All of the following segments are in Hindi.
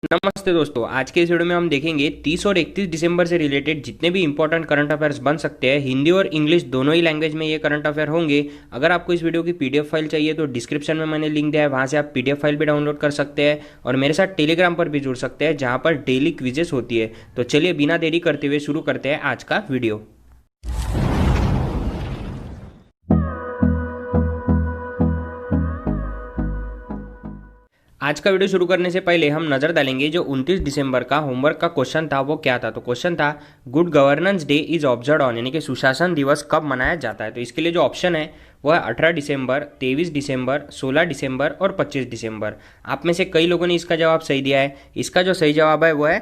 नमस्ते दोस्तों, आज के इस वीडियो में हम देखेंगे 30 और 31 दिसंबर से रिलेटेड जितने भी इंपॉर्टेंट करंट अफेयर्स बन सकते हैं। हिंदी और इंग्लिश दोनों ही लैंग्वेज में ये करंट अफेयर होंगे। अगर आपको इस वीडियो की पीडीएफ फाइल चाहिए तो डिस्क्रिप्शन में मैंने लिंक दिया है, वहां से आप पीडीएफ फाइल भी डाउनलोड कर सकते हैं और मेरे साथ टेलीग्राम पर भी जुड़ सकते हैं जहां पर डेली क्विजेस होती है। तो चलिए बिना देरी करते हुए शुरू करते हैं आज का वीडियो। आज का वीडियो शुरू करने से पहले हम नजर डालेंगे जो 29 दिसंबर का होमवर्क का क्वेश्चन था वो क्या था। तो क्वेश्चन था good governance day is observe on, यानी कि सुशासन दिवस कब मनाया जाता है। तो इसके लिए जो ऑप्शन है वो है 18 दिसंबर, 23 दिसंबर, 16 दिसंबर और 25 दिसंबर। आप में से कई लोगों ने इसका जवाब सही दिया है। इसका जो सही जवाब है वो है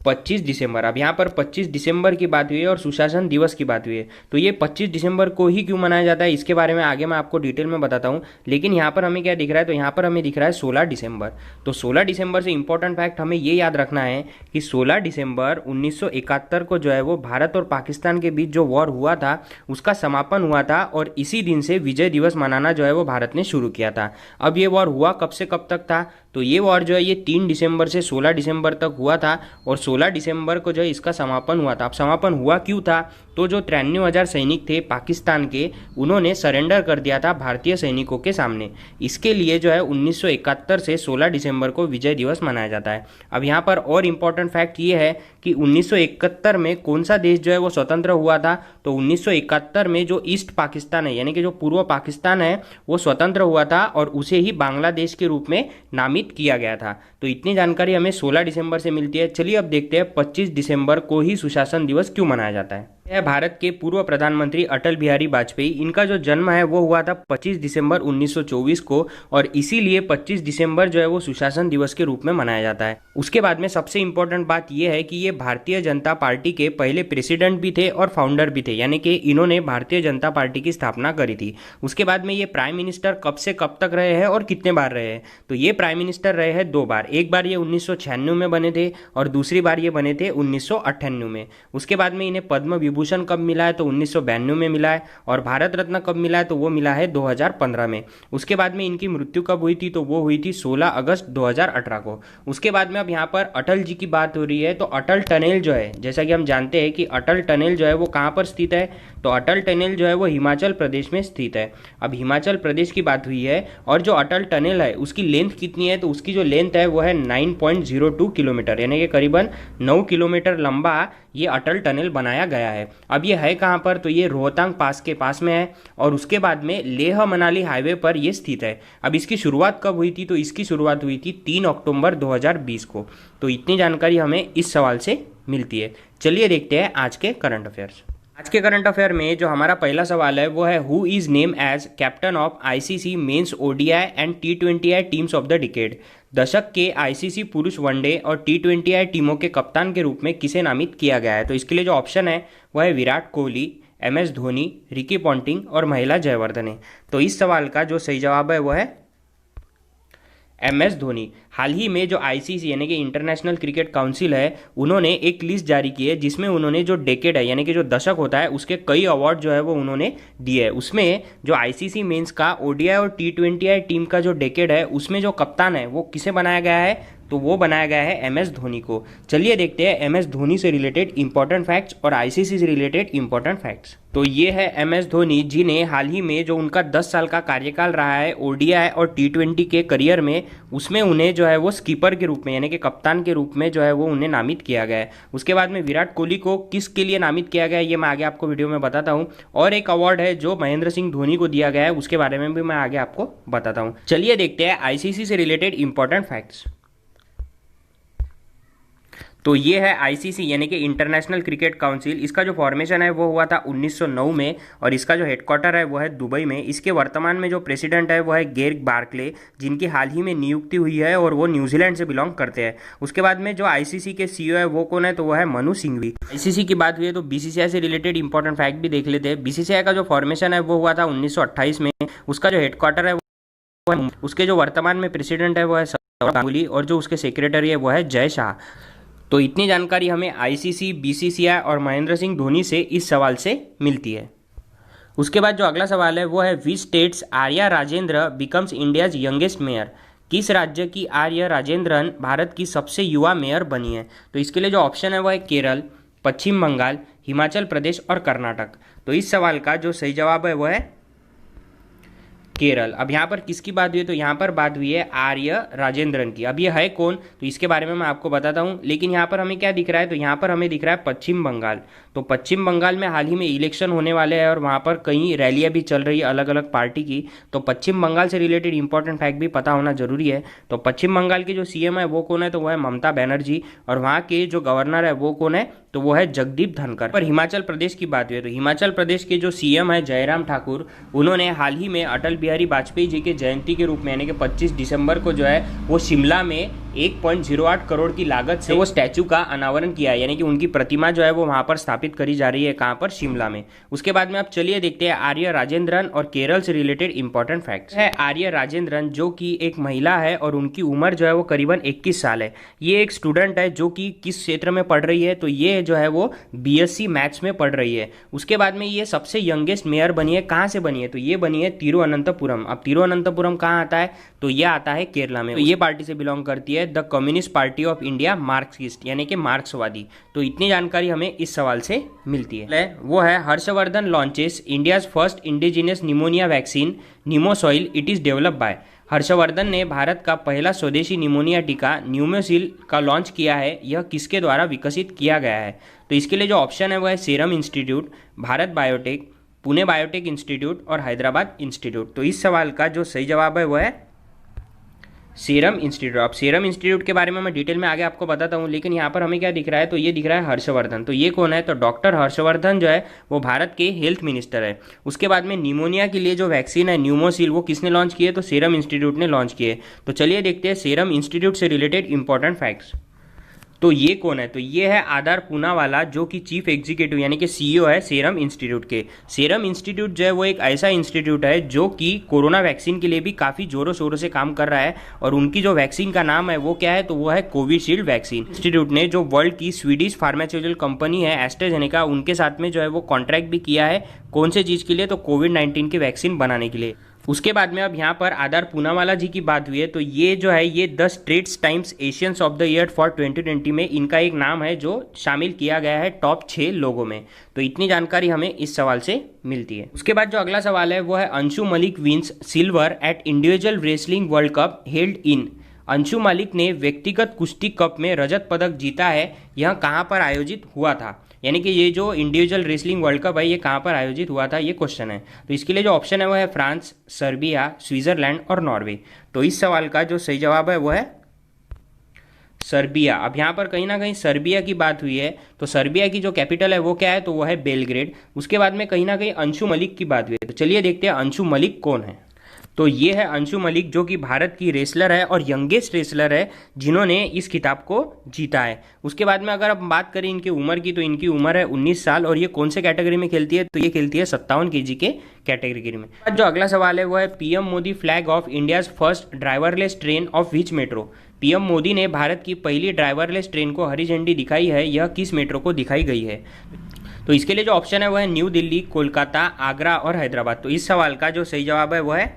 25 दिसंबर। अब यहाँ पर 25 दिसंबर की बात हुई है और सुशासन दिवस की बात हुई है, तो ये 25 दिसंबर को ही क्यों मनाया जाता है इसके बारे में आगे मैं आपको डिटेल में बताता हूँ। लेकिन यहाँ पर हमें क्या दिख रहा है, तो यहाँ पर हमें दिख रहा है 16 दिसंबर। तो 16 दिसंबर से इंपॉर्टेंट फैक्ट हमें ये याद रखना है कि 16 दिसंबर 1971 को जो है वो भारत और पाकिस्तान के बीच जो वॉर हुआ था उसका समापन हुआ था और इसी दिन से विजय दिवस मनाना जो है वो भारत ने शुरू किया था। अब ये वॉर हुआ कब से कब तक था, तो ये वॉर जो है ये 3 दिसंबर से 16 दिसंबर तक हुआ था और 16 दिसंबर को जो है इसका समापन हुआ था। अब समापन हुआ क्यों था, तो जो 93,000 सैनिक थे पाकिस्तान के उन्होंने सरेंडर कर दिया था भारतीय सैनिकों के सामने। इसके लिए जो है 1971 से 16 दिसंबर को विजय दिवस मनाया जाता है। अब यहाँ पर और इम्पोर्टेंट फैक्ट ये है कि 1971 में कौन सा देश जो है वो स्वतंत्र हुआ था, तो 1971 में जो ईस्ट पाकिस्तान है यानी कि जो पूर्व पाकिस्तान है वो स्वतंत्र हुआ था और उसे ही बांग्लादेश के रूप में नामित किया गया था। तो इतनी जानकारी हमें 16 दिसंबर से मिलती है। चलिए अब देखते हैं 25 दिसंबर को ही सुशासन दिवस क्यों मनाया जाता है। यह भारत के पूर्व प्रधानमंत्री अटल बिहारी वाजपेयी, इनका जो जन्म है वो हुआ था 25 दिसंबर 1924 को और इसीलिए 25 दिसंबर जो है वो सुशासन दिवस के रूप में मनाया जाता है। उसके बाद में सबसे इंपॉर्टेंट बात यह है कि ये भारतीय जनता पार्टी के पहले प्रेसिडेंट भी थे और फाउंडर भी थे, यानी कि इन्होंने भारतीय जनता पार्टी की स्थापना करी थी। उसके बाद में ये प्राइम मिनिस्टर कब से कब तक रहे हैं और कितने बार रहे हैं, तो ये प्राइम मिनिस्टर रहे हैं 2 बार। एक बार ये 1996 में बने थे और दूसरी बार ये बने थे 1998 में। उसके बाद में इन्हें पद्म विभूषण कब मिला है, तो 1992 में मिला है और भारत रत्न कब मिला है, तो वो मिला है 2015 में। उसके बाद में इनकी मृत्यु कब हुई थी, तो वो हुई थी 16 अगस्त 2018 को। उसके बाद में अब यहाँ पर अटल जी की बात हो रही है, तो अटल टनल जो है, जैसा कि हम जानते हैं कि अटल टनल जो है वो कहाँ पर स्थित है, तो अटल टनल जो है वो हिमाचल प्रदेश में स्थित है। अब हिमाचल प्रदेश की बात हुई है और जो अटल टनल है उसकी लेंथ कितनी है, तो उसकी जो लेंथ है वो है 9.02 किलोमीटर, यानी कि करीबन 9 किलोमीटर लंबा ये अटल टनल बनाया गया है। अब ये है कहाँ पर, तो ये रोहतांग पास के पास में है और उसके बाद में लेह मनाली हाईवे पर ये स्थित है। अब इसकी शुरुआत कब हुई थी, तो इसकी शुरुआत हुई थी 3 अक्टूबर 2020 को। तो इतनी जानकारी हमें इस सवाल से मिलती है। चलिए देखते हैं आज के करंट अफेयर्स। आज के करंट अफेयर में जो हमारा पहला सवाल है वो है who is name as captain of ICC men's ODI and T20I teams of the decade. दशक के आईसीसी पुरुष वनडे और T20I टीमों के कप्तान के रूप में किसे नामित किया गया है, तो इसके लिए जो ऑप्शन है वह है Virat Kohli, MS Dhoni, Ricky Ponting और महिला जयवर्धने। तो इस सवाल का जो सही जवाब है वो है MS धोनी। हाल ही में जो आईसीसी यानी कि इंटरनेशनल क्रिकेट काउंसिल है उन्होंने एक लिस्ट जारी की है जिसमें उन्होंने जो डेकेड है यानी कि जो दशक होता है उसके कई अवार्ड जो है वो उन्होंने दिए है। उसमें जो आईसीसी मेंस का ओडीआई और T20I टीम का जो डेकेड है उसमें जो कप्तान है वो किसे बनाया गया है, तो वो बनाया गया है MS धोनी को। चलिए देखते हैं MS धोनी से रिलेटेड इंपॉर्टेंट फैक्ट्स और आईसीसी से रिलेटेड इंपॉर्टेंट फैक्ट्स। तो ये है MS धोनी जिन्हें हाल ही में जो उनका 10 साल का कार्यकाल रहा है ओडीआई और T20 के करियर में, उसमें उन्हें जो है वो स्कीपर के रूप में यानी कि कप्तान के रूप में जो है वो उन्हें नामित किया गया है। उसके बाद में विराट कोहली को किसके लिए नामित किया गया है ये मैं आगे आपको वीडियो में बताता हूँ। और एक अवार्ड है जो महेंद्र सिंह धोनी को दिया गया है, उसके बारे में भी मैं आगे आपको बताता हूँ। चलिए देखते हैं आईसीसी से रिलेटेड इंपॉर्टेंट फैक्ट्स। तो ये है आईसीसी यानी कि इंटरनेशनल क्रिकेट काउंसिल। इसका जो फॉर्मेशन है वो हुआ था 1909 में और इसका जो हेडक्वार्टर है वो है दुबई में। इसके वर्तमान में जो प्रेसिडेंट है वो है गेर्ग बार्कले, जिनकी हाल ही में नियुक्ति हुई है और वो न्यूजीलैंड से बिलोंग करते हैं। उसके बाद में जो आईसीसी के सीईओ है वो कौन है, तो वो है मनु सिंघवी। आईसीसी की बात हुई है तो बीसीसीआई से रिलेटेड इंपॉर्टेंट फैक्ट भी देख लेते हैं। बीसीसीआई का जो फॉर्मेशन है वो हुआ था 1928 में। उसका जो हेडक्वार्टर है उसके जो वर्तमान में प्रेसिडेंट है वो है सौरव गांगुली और जो उसके सेक्रेटरी है वो है जय शाह। तो इतनी जानकारी हमें आईसीसी, बीसीसीआई और महेंद्र सिंह धोनी से इस सवाल से मिलती है। उसके बाद जो अगला सवाल है वो है which states Arya Rajendra becomes India's youngest mayor. किस राज्य की आर्य राजेंद्रन भारत की सबसे युवा मेयर बनी है? तो इसके लिए जो ऑप्शन है वो है केरल, पश्चिम बंगाल, हिमाचल प्रदेश और कर्नाटक। तो इस सवाल का जो सही जवाब है वो है केरल। अब यहाँ पर किसकी बात हुई है? तो यहाँ पर बात हुई है आर्य राजेंद्रन की। अब ये है कौन, तो इसके बारे में मैं आपको बताता हूँ, लेकिन यहाँ पर हमें क्या दिख रहा है? तो यहाँ पर हमें दिख रहा है पश्चिम बंगाल। तो पश्चिम बंगाल में हाल ही में इलेक्शन होने वाले हैं और वहाँ पर कई रैलियाँ भी चल रही है अलग अलग पार्टी की। तो पश्चिम बंगाल से रिलेटेड इंपॉर्टेंट फैक्ट भी पता होना जरूरी है। तो पश्चिम बंगाल के जो सीएम है वो कौन है? तो वो है ममता बनर्जी। और वहाँ के जो गवर्नर है वो कौन है? तो वो है जगदीप धनखड़। पर हिमाचल प्रदेश की बात हुई तो हिमाचल प्रदेश के जो सीएम है जयराम ठाकुर, उन्होंने हाल ही में अटल बिहारी वाजपेयी जी के जयंती के रूप में यानी कि 25 दिसंबर को जो है वो शिमला में 1.08 करोड़ की लागत से वो स्टैचू का अनावरण किया है, यानी कि उनकी प्रतिमा जो है वो वहां पर स्थापित करी जा रही है। कहां पर? शिमला में। उसके बाद में आप चलिए देखते हैं आर्य राजेंद्रन और केरल से रिलेटेड इंपॉर्टेंट फैक्ट्स है। आर्य राजेंद्रन जो कि एक महिला है और उनकी उम्र जो है वो करीबन 21 साल है। ये एक स्टूडेंट है जो कि किस क्षेत्र में पढ़ रही है? तो ये जो है वो बीएससी मैथ्स में पढ़ रही है। उसके बाद में ये सबसे यंगेस्ट मेयर बनी है। कहाँ से बनी है? तो ये बनी है तिरुवनंतपुरम। अब तिरुवनंतपुरम कहाँ आता है? तो ये आता है केरला में। तो ये पार्टी से बिलोंग करती है the communist party of India, Marxist यानी कि मार्क्सवादी। तो इतनी जानकारी हमें इस सवाल से मिलती है। वो है Harshvardhan launches India's first indigenous pneumonia vaccine Pneumosil, it is developed by. Harshvardhan ने भारत का पहला स्वदेशी निमोनिया टीका न्यूमोसिल का लॉन्च किया है। यह किसके द्वारा विकसित किया गया है? तो इसके लिए जो ऑप्शन है वो है serum institute, Bharat biotech, Pune biotech institute और हैदराबाद इंस्टीट्यूट। तो इस सवाल का जो सही जवाब है वो है सीरम इंस्टीट्यूट। अब सीरम इंस्टीट्यूट के बारे में मैं डिटेल में आगे आपको बताता हूँ, लेकिन यहाँ पर हमें क्या दिख रहा है? तो ये दिख रहा है हर्षवर्धन। तो ये कौन है? तो डॉक्टर हर्षवर्धन जो है वो भारत के हेल्थ मिनिस्टर है। उसके बाद में निमोनिया के लिए जो वैक्सीन है न्यूमोसिल वो किसने लॉन्च किए? तो सीरम इंस्टीट्यूट ने लॉन्च किए। तो चलिए देखते हैं सीरम इंस्टीट्यूट से रिलेटेड इंपॉर्टेंट फैक्ट्स। तो ये कौन है? तो ये है आधार पूनावाला जो कि चीफ एग्जीक्यूटिव यानी कि सीईओ है सीरम इंस्टीट्यूट के। सीरम इंस्टीट्यूट जो है वो एक ऐसा इंस्टीट्यूट है जो कि कोरोना वैक्सीन के लिए भी काफ़ी जोरों शोरों से काम कर रहा है। और उनकी जो वैक्सीन का नाम है वो क्या है? तो वो है कोविशील्ड वैक्सीन। इंस्टीट्यूट ने जो वर्ल्ड की स्वीडिश फार्मास्यूटिकल कंपनी है एस्ट्राजेनेका, उनके साथ में जो है वो कॉन्ट्रैक्ट भी किया है। कौन से चीज़ के लिए? तो कोविड-19 की वैक्सीन बनाने के लिए। उसके बाद में अब यहाँ पर आधार पूनावाला जी की बात हुई है तो ये जो है ये the Straits Times Asians of the year for 2020 में इनका एक नाम है जो शामिल किया गया है टॉप 6 लोगों में। तो इतनी जानकारी हमें इस सवाल से मिलती है। उसके बाद जो अगला सवाल है वो है Anshu Malik wins silver at individual wrestling world cup held in. Anshu Malik ने व्यक्तिगत कुश्ती कप में रजत पदक जीता है। यह कहाँ पर आयोजित हुआ था? यानी कि ये जो इंडिविजुअल रेसलिंग वर्ल्ड कप है ये कहाँ पर आयोजित हुआ था, ये क्वेश्चन है। तो इसके लिए जो ऑप्शन है वो है फ्रांस, सर्बिया, स्विट्जरलैंड और नॉर्वे। तो इस सवाल का जो सही जवाब है वो है सर्बिया। अब यहाँ पर कहीं ना कहीं सर्बिया की बात हुई है तो सर्बिया की जो कैपिटल है वो क्या है? तो वो है बेलग्रेड। उसके बाद में कहीं ना कहीं अंशु मलिक की बात हुई है। तो चलिए देखते हैं अंशु मलिक कौन है। तो ये है अंशु मलिक जो कि भारत की रेसलर है और यंगेस्ट रेसलर है जिन्होंने इस खिताब को जीता है। उसके बाद में अगर आप बात करें इनकी उम्र की तो इनकी उम्र है 19 साल और ये कौन से कैटेगरी में खेलती है? तो ये खेलती है 57 kg के कैटेगरी में। जो अगला सवाल है वो है PM Modi flag of India's first driverless train of which metro. PM Modi ने भारत की पहली ड्राइवरलेस ट्रेन को हरी झंडी दिखाई है, यह किस मेट्रो को दिखाई गई है? तो इसके लिए जो ऑप्शन है वो है न्यू दिल्ली, कोलकाता, आगरा और हैदराबाद। तो इस सवाल का जो सही जवाब है वो है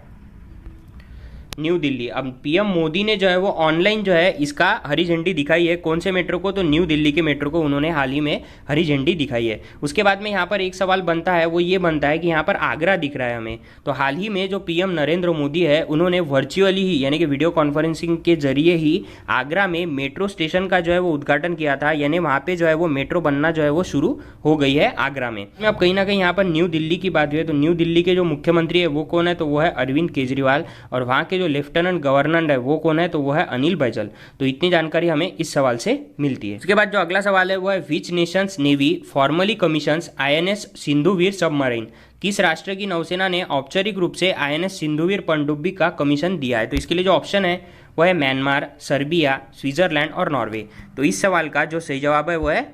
न्यू दिल्ली। अब पीएम मोदी ने जो है वो ऑनलाइन जो है इसका हरी झंडी दिखाई है। कौन से मेट्रो को? तो न्यू दिल्ली के मेट्रो को उन्होंने हाल ही में हरी झंडी दिखाई है। उसके बाद में यहाँ पर एक सवाल बनता है वो ये बनता है कि यहाँ पर आगरा दिख रहा है हमें। तो हाल ही में जो पीएम नरेंद्र मोदी है उन्होंने वर्चुअली ही यानी कि वीडियो कॉन्फ्रेंसिंग के जरिए ही आगरा में मेट्रो स्टेशन का जो है वो उद्घाटन किया था, यानी वहाँ पे जो है वो मेट्रो बनना जो है वो शुरू हो गई है आगरा में। अब कहीं ना कहीं यहाँ पर न्यू दिल्ली की बात हुई है तो न्यू दिल्ली के जो मुख्यमंत्री है वो कौन है? तो वो है अरविंद केजरीवाल। और वहाँ के जो लेफ्टिनेंट गवर्नर है वो कौन है? तो वो है अनिल बैजल। तो इतनी जानकारी हमें इस सवाल से मिलती है। उसके बाद जो अगला सवाल है वो है which nation's navy formally commissions INS Sindhuvir submarine. किस राष्ट्र की नौसेना ने औपचारिक रूप से आईएनएस सिंधुवीर पनडुब्बी का कमीशन दिया है? तो इसके लिए जो ऑप्शन है वो है म्यांमार, सर्बिया, स्विट्जरलैंड और नॉर्वे। तो इस सवाल का जो सही जवाब है वो है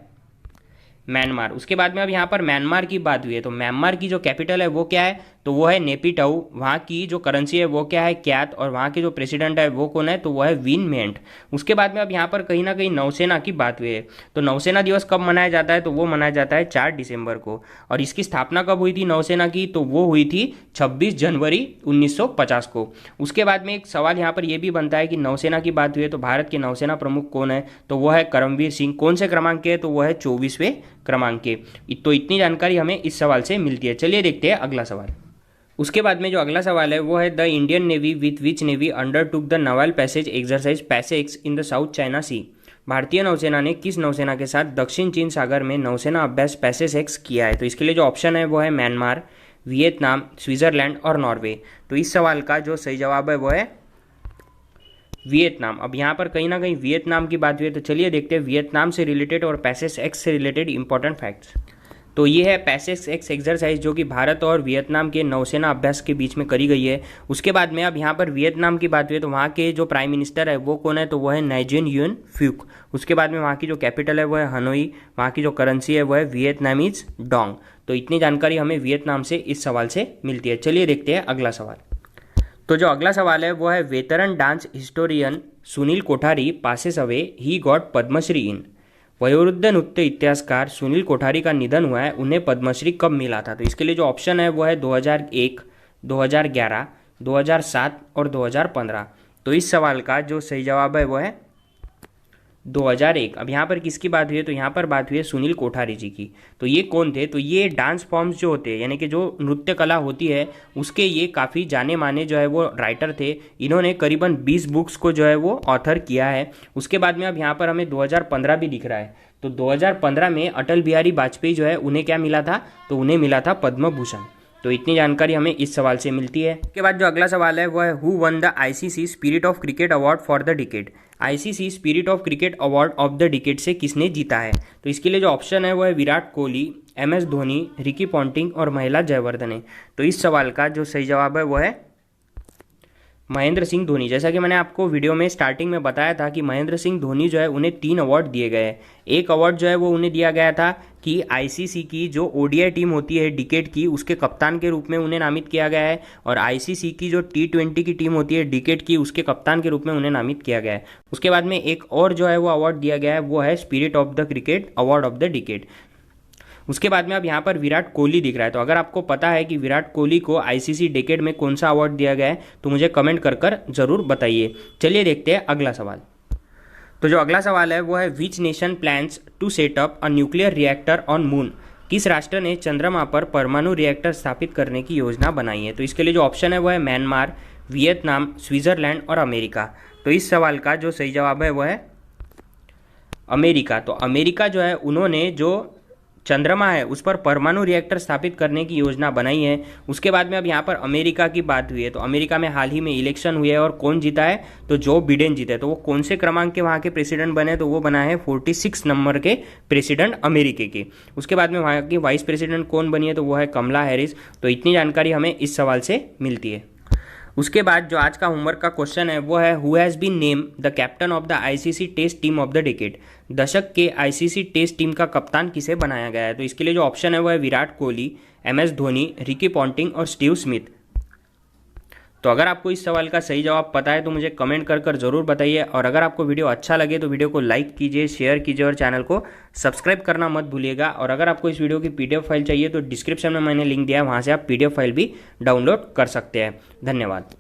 म्यांमार। उसके बाद में अब यहाँ पर म्यांमार की बात हुई है तो म्यांमार की जो कैपिटल है वो क्या है? तो वो है नेपिटाऊ। वहाँ की जो करेंसी है वो क्या है, क्यात, और वहाँ के जो प्रेसिडेंट है वो कौन है, तो वो है विन मिंट। उसके बाद में अब यहाँ पर कहीं ना कहीं नौसेना की बात हुई है। तो नौसेना दिवस कब मनाया जाता है, तो वो मनाया जाता है 4 दिसंबर को। और इसकी स्थापना कब हुई थी नौसेना की, तो वो हुई थी 26 जनवरी 1950 को। उसके बाद में एक सवाल यहाँ पर यह भी बनता है कि नौसेना की बात हुई है तो भारत के नौसेना प्रमुख कौन है, तो वो है करमवीर सिंह। कौन से क्रमांक के है, तो वो है 24वें क्रमांक के। तो इतनी जानकारी हमें इस सवाल से मिलती है। चलिए देखते हैं अगला सवाल। उसके बाद में जो अगला सवाल है वो है the Indian navy with which navy undertook the naval passage exercise PASSEX in the South China Sea. भारतीय नौसेना ने किस नौसेना के साथ दक्षिण चीन सागर में नौसेना अभ्यास पैसेक्स किया है। तो इसके लिए जो ऑप्शन है वो है म्यांमार, वियतनाम, स्विट्जरलैंड और नॉर्वे। तो इस सवाल का जो सही जवाब है वो है वियतनाम। अब यहाँ पर कहीं ना कहीं वियतनाम की बात हुई है, तो चलिए देखते हैं वियतनाम से रिलेटेड और पैसेक्स से रिलेटेड इंपॉर्टेंट फैक्ट्स। तो ये है पैसेक्स एक्सरसाइज जो कि भारत और वियतनाम के नौसेना अभ्यास के बीच में करी गई है। उसके बाद में अब यहाँ पर वियतनाम की बात हुई है तो वहाँ के जो प्राइम मिनिस्टर है वो कौन है, तो वो है नाइजेन युन फ्यूक। उसके बाद में वहाँ की जो कैपिटल है वो है हनोई, वहाँ की जो करेंसी है वो है वियतनामीज डोंग। तो इतनी जानकारी हमें वियतनाम से इस सवाल से मिलती है। चलिए देखते हैं अगला सवाल। तो जो अगला सवाल है वो है veteran dance historian Sunil Kothari passes away, he got Padma Shri in. वयोवृद्ध नृत्य इतिहासकार सुनील कोठारी का निधन हुआ है, उन्हें पद्मश्री कब मिला था। तो इसके लिए जो ऑप्शन है वो है 2001, 2011, 2007 और 2015। तो इस सवाल का जो सही जवाब है वो है 2001। अब यहाँ पर किसकी बात हुई है, तो यहाँ पर बात हुई है सुनील कोठारी जी की। तो ये कौन थे, तो ये डांस फॉर्म्स जो होते हैं यानी कि जो नृत्य कला होती है उसके ये काफ़ी जाने माने जो है वो राइटर थे। इन्होंने करीबन 20 बुक्स को जो है वो ऑथर किया है। उसके बाद में अब यहाँ पर हमें 2015 भी दिख रहा है। तो 2015 में अटल बिहारी वाजपेयी जो है उन्हें क्या मिला था, तो उन्हें मिला था पद्म भूषण। तो इतनी जानकारी हमें इस सवाल से मिलती है। उसके बाद जो अगला सवाल है वो है who one the ICC spirit of cricket award for the decade. ICC spirit of cricket award of the decade से किसने जीता है। तो इसके लिए जो ऑप्शन है वो है Virat Kohli, MS Dhoni, Ricky Ponting और महिला जयवर्धने। तो इस सवाल का जो सही जवाब है वो है महेंद्र सिंह धोनी। जैसा कि मैंने आपको वीडियो में स्टार्टिंग में बताया था कि महेंद्र सिंह धोनी जो है उन्हें 3 अवार्ड दिए गए हैं। एक अवार्ड जो है वो उन्हें दिया गया था कि आईसीसी की जो ओडीआई टीम होती है डिकेड की उसके कप्तान के रूप में उन्हें नामित किया गया है, और आईसीसी की जो टी20 की टीम होती है डिकेड की उसके कप्तान के रूप में उन्हें नामित किया गया है। उसके बाद में एक और जो है वो अवार्ड दिया गया है वो है spirit of the cricket award of the decade. उसके बाद में अब यहाँ पर विराट कोहली दिख रहा है। तो अगर आपको पता है कि विराट कोहली को आईसीसी डेकेड में कौन सा अवार्ड दिया गया है तो मुझे कमेंट कर जरूर बताइए। चलिए देखते हैं अगला सवाल। तो जो अगला सवाल है वो है which nation plans to set up a nuclear reactor on moon. किस राष्ट्र ने चंद्रमा पर परमाणु रिएक्टर स्थापित करने की योजना बनाई है। तो इसके लिए जो ऑप्शन है वो है म्यांमार, वियतनाम, स्विट्जरलैंड और अमेरिका। तो इस सवाल का जो सही जवाब है वो है अमेरिका। तो अमेरिका जो है उन्होंने जो चंद्रमा है उस पर परमाणु रिएक्टर स्थापित करने की योजना बनाई है। उसके बाद में अब यहाँ पर अमेरिका की बात हुई है। तो अमेरिका में हाल ही में इलेक्शन हुए है और कौन जीता है, तो जो बिडेन जीते। तो वो कौन से क्रमांक के वहाँ के प्रेसिडेंट बने, तो वो बना है 46 नंबर के प्रेसिडेंट अमेरिका के। उसके बाद में वहाँ की वाइस प्रेसिडेंट कौन बनी है, तो वो है कमला हैरिस। तो इतनी जानकारी हमें इस सवाल से मिलती है। उसके बाद जो आज का होमवर्क का क्वेश्चन है वो है who has been name the captain of the ICC test team of the decade. दशक के आईसीसी टेस्ट टीम का कप्तान किसे बनाया गया है। तो इसके लिए जो ऑप्शन है वो है Virat Kohli, MS Dhoni, Ricky Ponting और स्टीव स्मिथ। तो अगर आपको इस सवाल का सही जवाब पता है तो मुझे कमेंट कर जरूर बताइए, और अगर आपको वीडियो अच्छा लगे तो वीडियो को लाइक कीजिए, शेयर कीजिए और चैनल को सब्सक्राइब करना मत भूलिएगा। और अगर आपको इस वीडियो की पीडीएफ फाइल चाहिए तो डिस्क्रिप्शन में मैंने लिंक दिया है, वहाँ से आप पीडीएफ फाइल भी डाउनलोड कर सकते हैं। धन्यवाद।